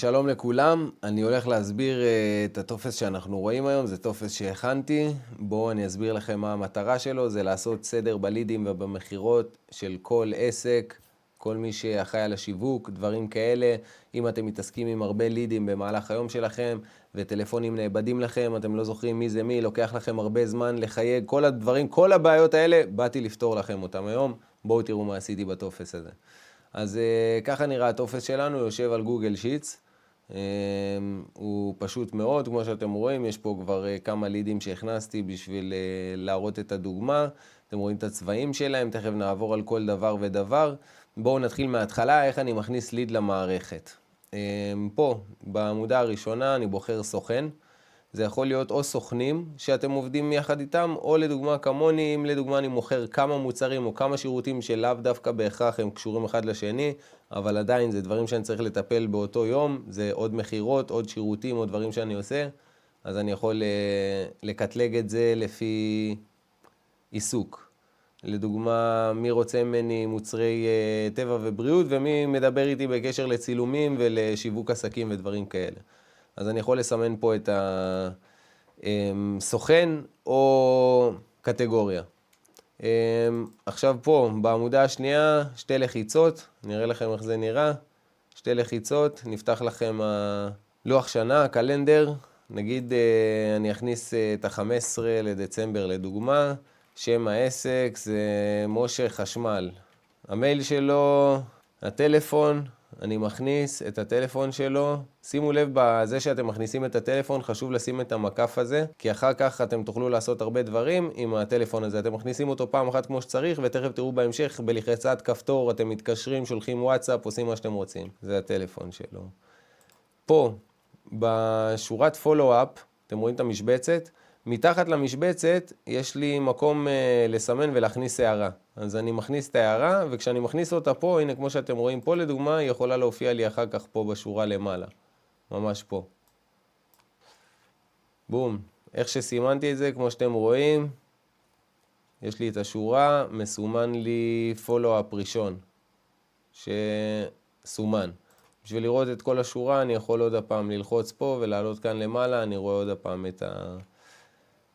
שלום לכולם, אני הולך להסביר את הטופס שאנחנו רואים היום, זה טופס שהכנתי. בואו אני אסביר לכם מה המטרה שלו, זה לעשות סדר בלידים ובמחירות של כל עסק, כל מי שאחראי על השיווק, דברים כאלה. אם אתם מתעסקים עם הרבה לידים במהלך היום שלכם, וטלפונים נאבדים לכם, אתם לא זוכרים מי זה מי, לוקח לכם הרבה זמן לחייג, כל הדברים, כל הבעיות האלה, באתי לפתור לכם אותם היום. בואו תראו מה עשיתי בטופס הזה. אז ככה נראה הטופס שלנו, יושב על גוגל שיטס. הוא פשוט מאוד, כמו שאתם רואים, יש פה כבר כמה לידים שהכנסתי בשביל להראות את הדוגמה. אתם רואים את הצבעים שלהם, תכף נעבור על כל דבר ודבר. בואו נתחיל מההתחלה, איך אני מכניס ליד למערכת. פה, בעמודה הראשונה, אני בוחר סוכן. זה יכול להיות או סוכנים שאתם עובדים יחד איתם, או לדוגמה כמוני, אם לדוגמה אני מוכר כמה מוצרים או כמה שירותים שלאו דווקא בהכרח הם קשורים אחד לשני, אבל עדיין זה דברים שאני צריך לטפל באותו יום, זה עוד מחירות, עוד שירותים, עוד דברים שאני עושה, אז אני יכול לקטלג את זה לפי עיסוק. לדוגמה, מי רוצה ממני מוצרי טבע ובריאות, ומי מדבר איתי בקשר לצילומים ולשיווק עסקים ודברים כאלה. אז אני יכול לסמן פה את הסוכן או קטגוריה. עכשיו פה, בעמודה השנייה, שתי לחיצות, נראה לכם איך זה נראה. שתי לחיצות, נפתח לכם לוח שנה, קלנדר. נגיד אני אכניס את ה-15 לדצמבר לדוגמה. שם העסק זה משה חשמל. המייל שלו, הטלפון, אני מכניס את הטלפון שלו. שימו לב בזה שאתם מכניסים את הטלפון, חשוב לשים את המקף הזה, כי אחר כך אתם תוכלו לעשות הרבה דברים עם הטלפון הזה. אתם מכניסים אותו פעם אחת כמו שצריך, ותכף תראו בהמשך, בלחיצת כפתור, אתם מתקשרים, שולחים וואטסאפ, עושים מה שאתם רוצים. זה הטלפון שלו. פה, בשורת follow-up, אתם רואים את המשבצת, מתחת למשבצת יש לי מקום לסמן ולהכניס הערה. אז אני מכניס את הערה, וכשאני מכניס אותה פה, הנה כמו שאתם רואים פה לדוגמה, היא יכולה להופיע לי אחר כך פה בשורה למעלה. ממש פה. בום. איך שסימנתי את זה, כמו שאתם רואים, יש לי את השורה, מסומן לי follow-up ראשון, שסומן. בשביל לראות את כל השורה, אני יכול עוד הפעם ללחוץ פה ולעלות כאן למעלה, אני רואה עוד הפעם את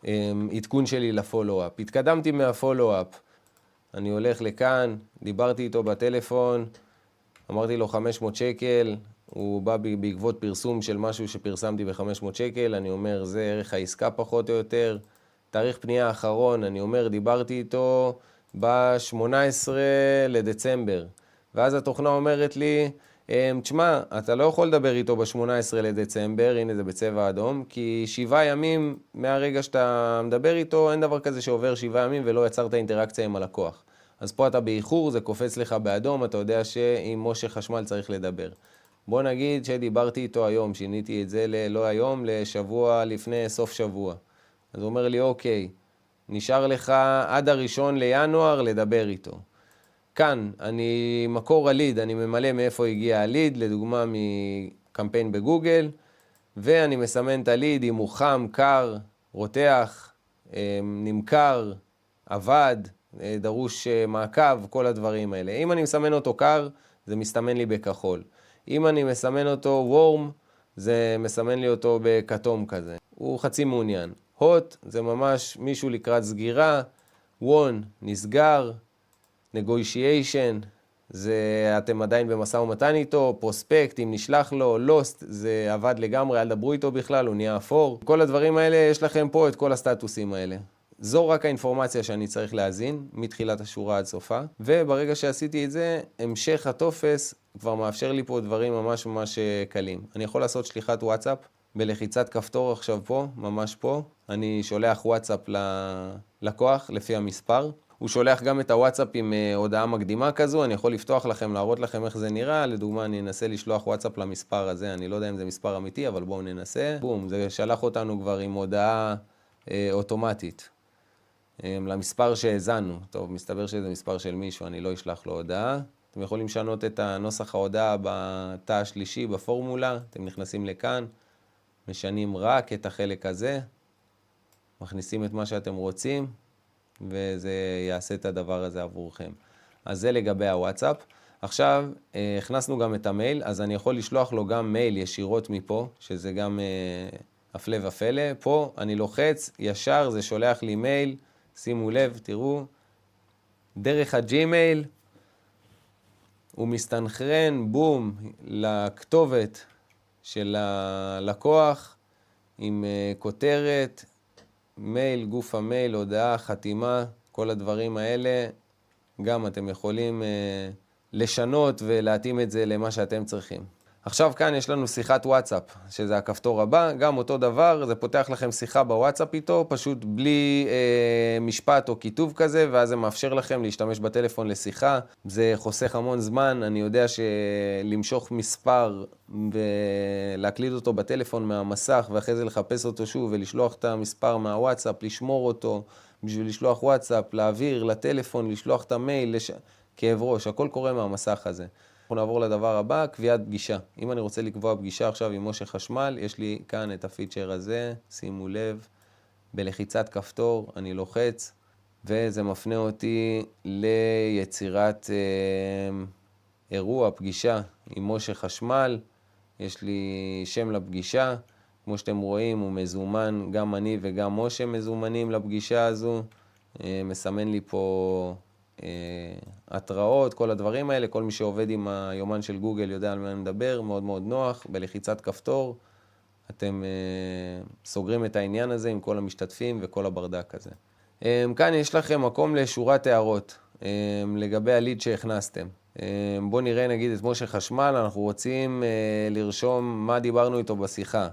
העדכון שלי לפולו-אפ. התקדמתי מהפולו-אפ, אני הולך לכאן, דיברתי איתו בטלפון, אמרתי לו 500 שקל, הוא בא בעקבות פרסום של משהו שפרסמתי ב-500 שקל, אני אומר זה ערך העסקה פחות או יותר, תאריך פנייה האחרון, אני אומר דיברתי איתו ב-18 לדצמבר, ואז התוכנה אומרת לי, תשמע, אתה לא יכול לדבר איתו ב-18 לדצמבר, הנה זה בצבע אדום, כי 7 ימים מהרגע שאתה מדבר איתו, אין דבר כזה שעובר 7 ימים ולא יצרת אינטראקציה עם הלקוח. אז פה אתה באיחור, זה קופץ לך באדום, אתה יודע שעם משה חשמל צריך לדבר. בוא נגיד שדיברתי איתו היום, שיניתי את זה לא היום, לשבוע לפני סוף שבוע. אז הוא אומר לי, אוקיי, נשאר לך עד 1 לינואר לדבר איתו. כאן, מקור הליד, אני ממלא מאיפה הגיע הליד, לדוגמה מקמפיין בגוגל, ואני מסמן את הליד אם הוא חם, קר, רותח, נמכר, עבד, דרוש מעקב, כל הדברים האלה. אם אני מסמן אותו קר, זה מסתמן לי בכחול. אם אני מסמן אותו וורם, זה מסמן לי אותו בכתום כזה. הוא חצי מעוניין. הוט, זה ממש מישהו לקראת סגירה, וון, נסגר, negotiation, זה אתם עדיין במשא ומתן איתו, פרוספקט, אם נשלח לו, לוסט, זה עבד לגמרי, אל דברו איתו בכלל, הוא נהיה אפור. כל הדברים האלה, יש לכם פה את כל הסטטוסים האלה. זו רק האינפורמציה שאני צריך להזין, מתחילת השורה עד סופה, וברגע שעשיתי את זה, המשך הטופס כבר מאפשר לי פה דברים ממש ממש קלים. אני יכול לעשות שליחת וואטסאפ, בלחיצת כפתור עכשיו פה, ממש פה, אני שולח וואטסאפ ללקוח לפי המספר, הוא שולח גם את הוואטסאפ עם הודעה מקדימה כזו, אני יכול לפתוח לכם, להראות לכם איך זה נראה, לדוגמה אני אנסה לשלוח וואטסאפ למספר הזה, אני לא יודע אם זה מספר אמיתי, אבל בואו ננסה. בום, זה שלח אותנו כבר עם הודעה אוטומטית, למספר שהזנו. טוב, מסתבר שזה מספר של מישהו, אני לא אשלח לו הודעה. אתם יכולים לשנות את הנוסח ההודעה בתא השלישי בפורמולה, אתם נכנסים לכאן, משנים רק את החלק הזה, מכניסים את מה שאתם רוצים, וזה יעשה את הדבר הזה עבורכם. אז זה לגבי הוואטסאפ. עכשיו, הכנסנו גם את המייל, אז אני יכול לשלוח לו גם מייל ישירות מפה, שזה גם הפלא ופלא. פה אני לוחץ, ישר זה שולח לי מייל, שימו לב, תראו, דרך הג'ימייל, הוא מסתנכרן, בום, לכתובת של הלקוח, עם כותרת, מייל, גוף המייל, הודעה, חתימה, כל הדברים האלה, גם אתם יכולים לשנות ולהתאים את זה למה שאתם צריכים. עכשיו כאן יש לנו שיחת וואטסאפ, שזה הכפתור הבא, גם אותו דבר, זה פותח לכם שיחה בוואטסאפ איתו, פשוט בלי משפט או כיתוב כזה, ואז זה מאפשר לכם להשתמש בטלפון לשיחה, זה חוסך המון זמן, אני יודע שלמשוך מספר ולהקליד אותו בטלפון מהמסך, ואחרי זה לחפש אותו שוב ולשלוח את המספר מהוואטסאפ, לשמור אותו בשביל לשלוח וואטסאפ, להעביר לטלפון, לשלוח את המייל, כאב ראש, הכל קורה מהמסך הזה. אנחנו נעבור לדבר הבא, קביעת פגישה. אם אני רוצה לקבוע פגישה עכשיו עם משה חשמל, יש לי כאן את הפיצ'ר הזה, שימו לב, בלחיצת כפתור אני לוחץ, וזה מפנה אותי ליצירת אירוע, פגישה עם משה חשמל. יש לי שם לפגישה, כמו שאתם רואים הוא מזומן, גם אני וגם משה מזומנים לפגישה הזו, מסמן לי פה התראות, כל הדברים האלה, כל מי שעובד עם היומן של גוגל יודע על מה אני מדבר, מאוד מאוד נוח, בלחיצת כפתור אתם סוגרים את העניין הזה עם כל המשתתפים וכל הברדק הזה. כאן יש לכם מקום לשורת הערות לגבי הליד שהכנסתם. בואו נראה נגיד את משה חשמל, אנחנו רוצים לרשום מה דיברנו איתו בשיחה.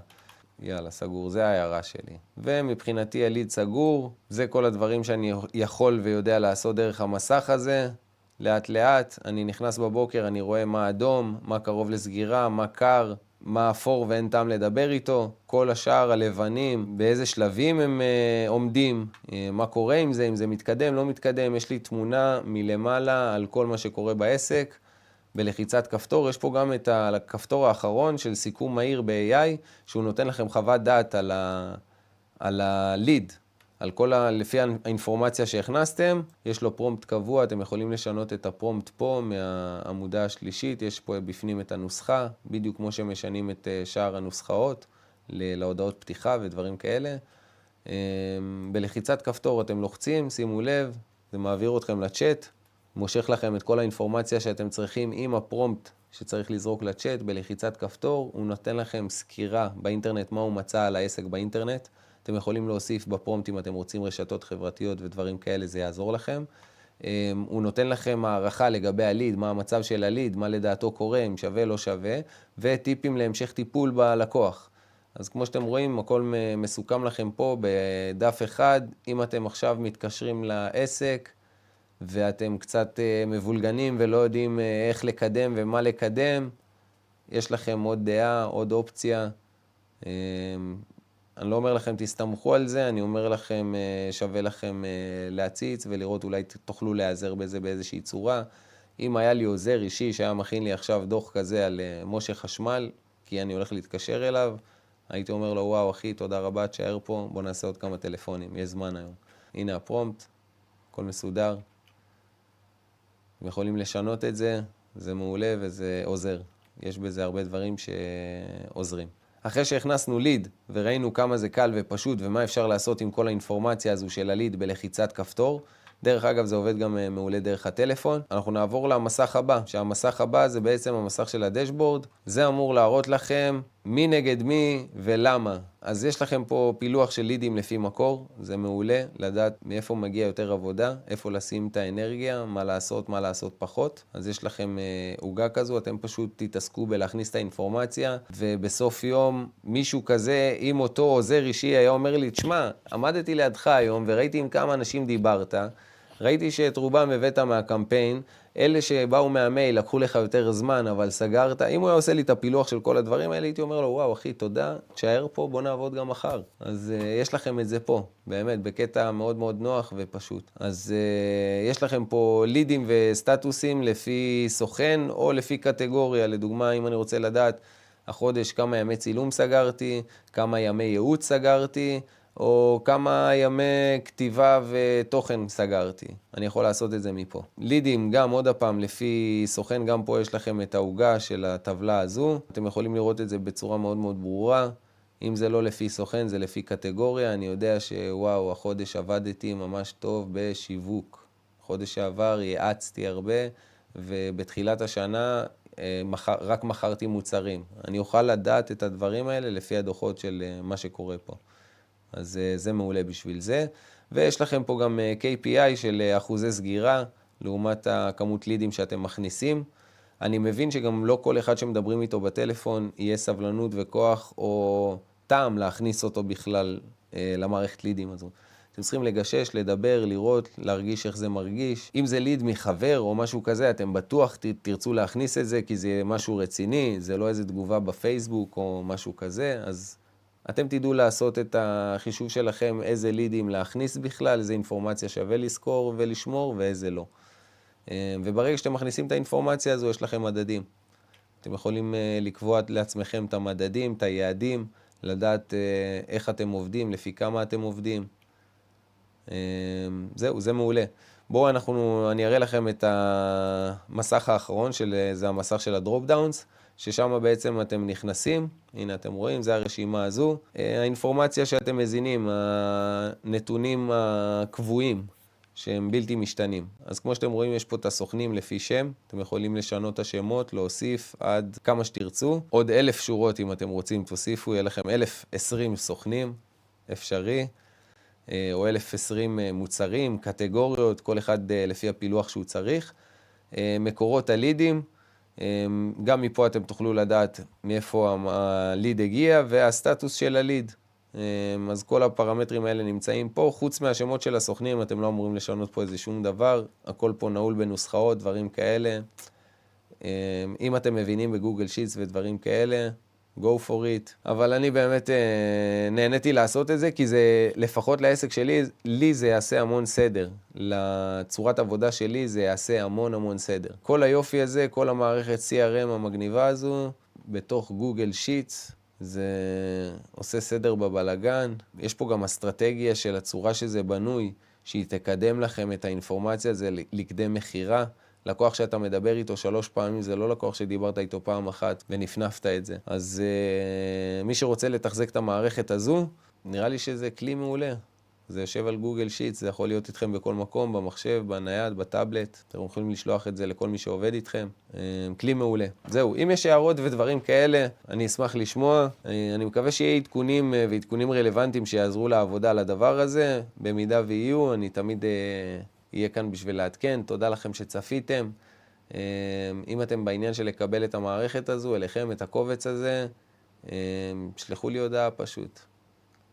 יאללה, סגור, זה ההערה שלי. ומבחינתי הליד סגור, זה כל הדברים שאני יכול ויודע לעשות דרך המסך הזה. לאט לאט, אני נכנס בבוקר, אני רואה מה אדום, מה קרוב לסגירה, מה קר, מה אפור ואין טעם לדבר איתו. כל השאר הלבנים, באיזה שלבים הם עומדים, מה קורה עם זה, אם זה מתקדם, לא מתקדם. יש לי תמונה מלמעלה על כל מה שקורה בעסק. בלחיצת כפתור, יש פה גם את הכפתור האחרון של סיכום מהיר ב-AI, שהוא נותן לכם חוות דעת על הליד, על כל לפי האינפורמציה שהכנסתם, יש לו פרומפט קבוע, אתם יכולים לשנות את הפרומפט פה מהעמודה השלישית, יש פה בפנים את הנוסחה, בדיוק כמו שמשנים את שאר הנוסחאות, להודעות פתיחה ודברים כאלה. בלחיצת כפתור אתם לוחצים, שימו לב, זה מעביר אתכם לצ'אט, מושך לכם את כל האינפורמציה שאתם צריכים עם הפרומפט שצריך לזרוק לצ'אט בלחיצת כפתור, הוא נותן לכם סקירה באינטרנט, מה הוא מצא על העסק באינטרנט. אתם יכולים להוסיף בפרומפט אם אתם רוצים רשתות חברתיות ודברים כאלה, זה יעזור לכם. הוא נותן לכם הערכה לגבי הליד, מה המצב של הליד, מה לדעתו קורה, אם שווה לא שווה, וטיפים להמשך טיפול בלקוח. אז כמו שאתם רואים, הכל מסוכם לכם פה בדף אחד. אם אתם עכשיו מתקשרים לעסק, ואתם קצת מבולגנים ולא יודעים איך לקדם ומה לקדם, יש לכם עוד דעה, עוד אופציה. אני לא אומר לכם תסתמכו על זה, אני אומר לכם שווה לכם להציץ ולראות אולי תוכלו להיעזר בזה באיזושהי צורה. אם היה לי עוזר אישי שהיה מכין לי עכשיו דוח כזה על משה חשמל, כי אני הולך להתקשר אליו, הייתי אומר לו, וואו אחי, תודה רבה, תשאר פה, בוא נעשה עוד כמה טלפונים, יש זמן היום. הנה הפרומפט, הכל מסודר. אתם יכולים לשנות את זה, זה מעולה וזה עוזר. יש בזה הרבה דברים שעוזרים. אחרי שהכנסנו ליד וראינו כמה זה קל ופשוט ומה אפשר לעשות עם כל האינפורמציה הזו של הליד בלחיצת כפתור, דרך אגב זה עובד גם מעולה דרך הטלפון, אנחנו נעבור למסך הבא, שהמסך הבא זה בעצם המסך של הדשבורד, זה אמור להראות לכם מי נגד מי ולמה. אז יש לכם פה פילוח של לידים לפי מקור, זה מעולה לדעת מאיפה מגיע יותר עבודה, איפה לשים את האנרגיה, מה לעשות פחות. אז יש לכם עוגה כזו, אתם פשוט תתעסקו בלהכניס את האינפורמציה, ובסוף יום מישהו כזה, אם אותו עוזר אישי היה אומר לי, תשמע, עמדתי לידך היום וראיתי עם כמה אנשים דיברת, ראיתי שאת רובם הבאת מהקמפיין, אלה שבאו מהמייל לקחו לך יותר זמן, אבל סגרת. אם הוא היה עושה לי את הפילוח של כל הדברים האלה, הייתי אומר לו, וואו אחי, תודה, תשאר פה, בוא נעבוד גם מחר. אז יש לכם את זה פה, באמת, בקטע מאוד מאוד נוח ופשוט. אז יש לכם פה לידים וסטטוסים לפי סוכן או לפי קטגוריה. לדוגמה, אם אני רוצה לדעת, החודש כמה ימי צילום סגרתי, כמה ימי ייעוץ סגרתי, או כמה ימי כתיבה ותוכן סגרתי. אני יכול לעשות את זה מפה. לידים, גם עוד הפעם, לפי סוכן, גם פה יש לכם את העוגה של הטבלה הזו. אתם יכולים לראות את זה בצורה מאוד מאוד ברורה. אם זה לא לפי סוכן, זה לפי קטגוריה. אני יודע שוואו, החודש עבדתי ממש טוב בשיווק. חודש שעבר יעצתי הרבה, ובתחילת השנה רק מכרתי מוצרים. אני אוכל לדעת את הדברים האלה לפי הדוחות של מה שקורה פה. אז זה מעולה בשביל זה. ויש לכם פה גם KPI של אחוזי סגירה, לעומת הכמות לידים שאתם מכניסים. אני מבין שגם לא כל אחד שמדברים איתו בטלפון יהיה סבלנות וכוח או טעם להכניס אותו בכלל למערכת לידים הזו. אתם צריכים לגשש, לדבר, לראות, להרגיש איך זה מרגיש. אם זה ליד מחבר או משהו כזה, אתם בטוח תרצו להכניס את זה, כי זה משהו רציני, זה לא איזה תגובה בפייסבוק או משהו כזה, אז אתם תדעו לעשות את החישוב שלכם, איזה לידים להכניס בכלל, איזה אינפורמציה שווה לזכור ולשמור ואיזה לא. וברגע שאתם מכניסים את האינפורמציה הזו, יש לכם מדדים. אתם יכולים לקבוע לעצמכם את המדדים, את היעדים, לדעת איך אתם עובדים, לפי כמה אתם עובדים. זהו, זה מעולה. בואו אני אראה לכם את המסך האחרון, זה המסך של הדרופ דאונס, ששם בעצם אתם נכנסים, הנה אתם רואים, זה הרשימה הזו. האינפורמציה שאתם מזינים, הנתונים הקבועים, שהם בלתי משתנים. אז כמו שאתם רואים, יש פה את הסוכנים לפי שם, אתם יכולים לשנות את השמות, להוסיף עד כמה שתרצו. עוד 1,000 שורות אם אתם רוצים, תוסיפו, יהיה לכם 1,020 סוכנים, אפשרי. או 1,020 מוצרים, קטגוריות, כל אחד לפי הפילוח שהוא צריך. מקורות הלידים, גם מפה אתם תוכלו לדעת מאיפה הליד הגיע והסטטוס של הליד. אז כל הפרמטרים האלה נמצאים פה, חוץ מהשמות של הסוכנים, אתם לא אמורים לשנות פה איזה שום דבר, הכל פה נעול בנוסחאות, דברים כאלה. אם אתם מבינים בגוגל שיטס ודברים כאלה, go for it. אבל אני באמת נהניתי לעשות את זה, כי זה, לפחות לעסק שלי, לי זה יעשה המון סדר. לצורת עבודה שלי זה יעשה המון סדר. כל היופי הזה, כל המערכת CRM המגניבה הזו, בתוך גוגל שיטס, זה עושה סדר בבלגן. יש פה גם אסטרטגיה של הצורה שזה בנוי, שהיא תקדם לכם את האינפורמציה, זה לקדם מחירה. לקוח שאתה מדבר איתו 3 פעמים, זה לא לקוח שדיברת איתו פעם אחת ונפנפת את זה. אז מי שרוצה לתחזק את המערכת הזו, נראה לי שזה כלי מעולה. זה יושב על גוגל שיטס, זה יכול להיות איתכם בכל מקום, במחשב, בנייד, בטאבלט. אתם יכולים לשלוח את זה לכל מי שעובד איתכם. כלי מעולה. זהו, אם יש הערות ודברים כאלה, אני אשמח לשמוע. אני מקווה שיהיה עדכונים ועדכונים רלוונטיים שיעזרו לעבודה על הדבר הזה. במידה ויהיו, אני תמיד יהיה כאן בשביל לעדכן. תודה לכם שצפיתם. אם אתם בעניין של לקבל את המערכת הזו, אליכם, את הקובץ הזה, שלחו לי הודעה פשוט.